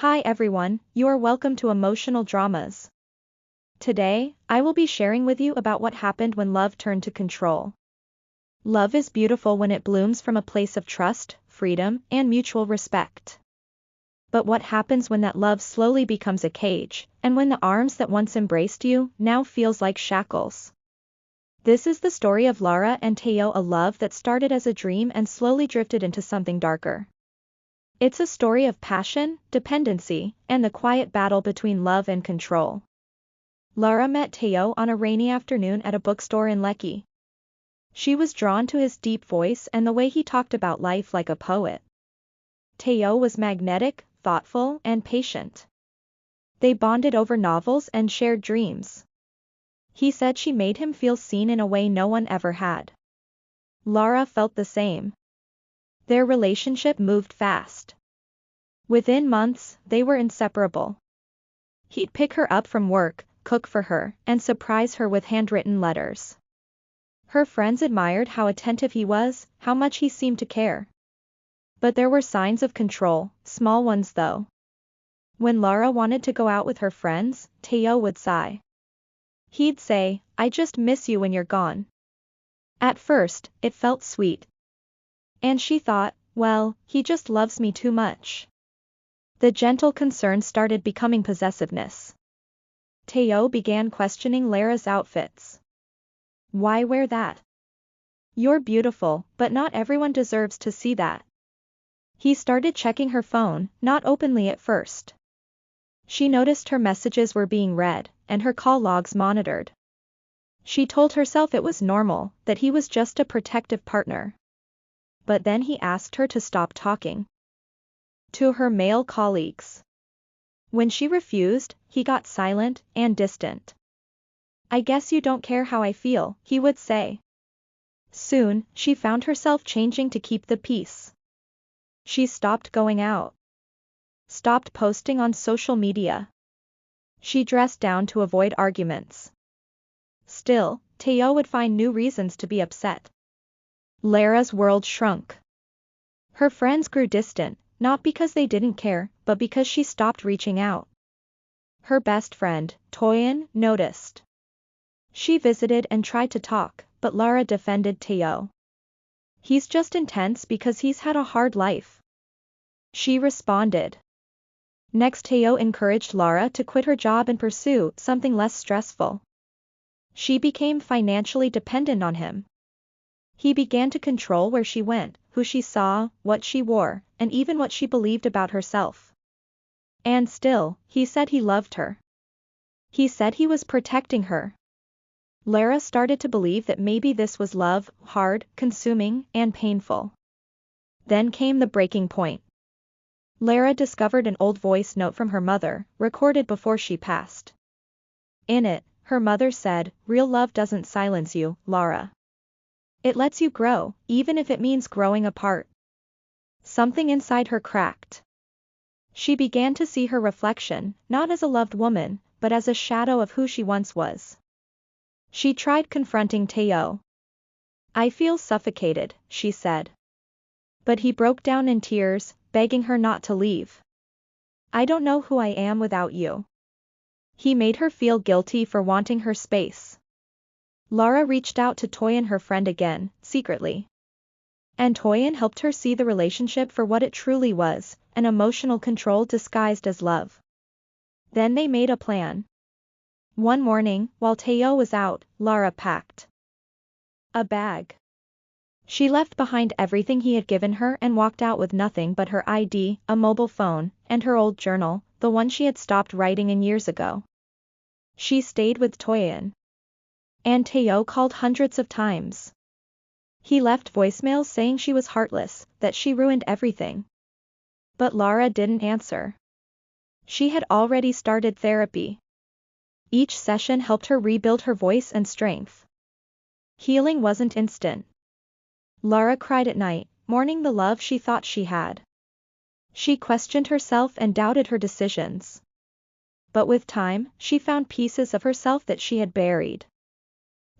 Hi everyone, you are welcome to Emotional Dramas. Today, I will be sharing with you about what happened when love turned to control. Love is beautiful when it blooms from a place of trust, freedom, and mutual respect. But what happens when that love slowly becomes a cage, and when the arms that once embraced you now feels like shackles? This is the story of Lara and Teo, a love that started as a dream and slowly drifted into something darker. It's a story of passion, dependency, and the quiet battle between love and control. Lara met Teo on a rainy afternoon at a bookstore in Lekki. She was drawn to his deep voice and the way he talked about life like a poet. Teo was magnetic, thoughtful, and patient. They bonded over novels and shared dreams. He said she made him feel seen in a way no one ever had. Lara felt the same. Their relationship moved fast. Within months, they were inseparable. He'd pick her up from work, cook for her, and surprise her with handwritten letters. Her friends admired how attentive he was, how much he seemed to care. But there were signs of control, small ones though. When Lara wanted to go out with her friends, Teo would sigh. He'd say, "I just miss you when you're gone." At first, it felt sweet. And she thought, well, he just loves me too much. The gentle concern started becoming possessiveness. Teo began questioning Lara's outfits. Why wear that? You're beautiful, but not everyone deserves to see that. He started checking her phone, not openly at first. She noticed her messages were being read, and her call logs monitored. She told herself it was normal, that he was just a protective partner. But then he asked her to stop talking to her male colleagues. When she refused, he got silent and distant. "I guess you don't care how I feel," he would say. Soon, she found herself changing to keep the peace. She stopped going out. Stopped posting on social media. She dressed down to avoid arguments. Still, Teo would find new reasons to be upset. Lara's world shrunk. Her friends grew distant, not because they didn't care, but because she stopped reaching out. Her best friend, Toyin, noticed. She visited and tried to talk, but Lara defended Teo. "He's just intense because he's had a hard life," she responded. Next, Teo encouraged Lara to quit her job and pursue something less stressful. She became financially dependent on him. He began to control where she went, who she saw, what she wore, and even what she believed about herself. And still, he said he loved her. He said he was protecting her. Lara started to believe that maybe this was love, hard, consuming, and painful. Then came the breaking point. Lara discovered an old voice note from her mother, recorded before she passed. In it, her mother said, "Real love doesn't silence you, Lara. It lets you grow, even if it means growing apart." Something inside her cracked. She began to see her reflection, not as a loved woman, but as a shadow of who she once was. She tried confronting Teo. "I feel suffocated," she said. But he broke down in tears, begging her not to leave. "I don't know who I am without you." He made her feel guilty for wanting her space. Lara reached out to Toyin, her friend, again, secretly. And Toyin helped her see the relationship for what it truly was, an emotional control disguised as love. Then they made a plan. One morning, while Teo was out, Lara packed a bag. She left behind everything he had given her and walked out with nothing but her ID, a mobile phone, and her old journal, the one she had stopped writing in years ago. She stayed with Toyin. And Teo called hundreds of times. He left voicemails saying she was heartless, that she ruined everything. But Lara didn't answer. She had already started therapy. Each session helped her rebuild her voice and strength. Healing wasn't instant. Lara cried at night, mourning the love she thought she had. She questioned herself and doubted her decisions. But with time, she found pieces of herself that she had buried.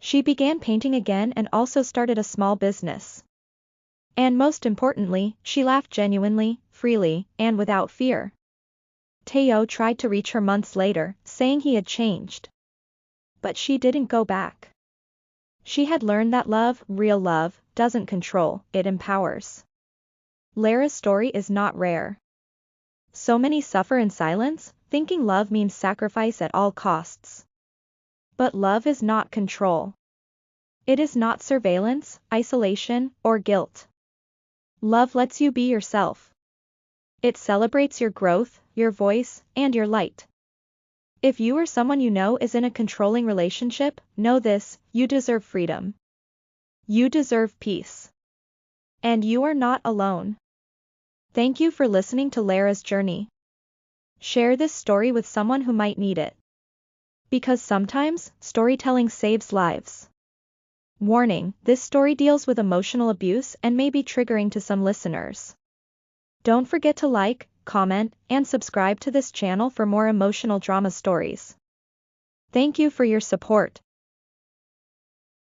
She began painting again and also started a small business. And most importantly, she laughed genuinely, freely, and without fear. Teo tried to reach her months later, saying he had changed. But she didn't go back. She had learned that love, real love, doesn't control, it empowers. Lara's story is not rare. So many suffer in silence, thinking love means sacrifice at all costs. But love is not control. It is not surveillance, isolation, or guilt. Love lets you be yourself. It celebrates your growth, your voice, and your light. If you or someone you know is in a controlling relationship, know this: you deserve freedom. You deserve peace. And you are not alone. Thank you for listening to Lara's journey. Share this story with someone who might need it. Because sometimes, storytelling saves lives. Warning: this story deals with emotional abuse and may be triggering to some listeners. Don't forget to like, comment, and subscribe to this channel for more emotional drama stories. Thank you for your support.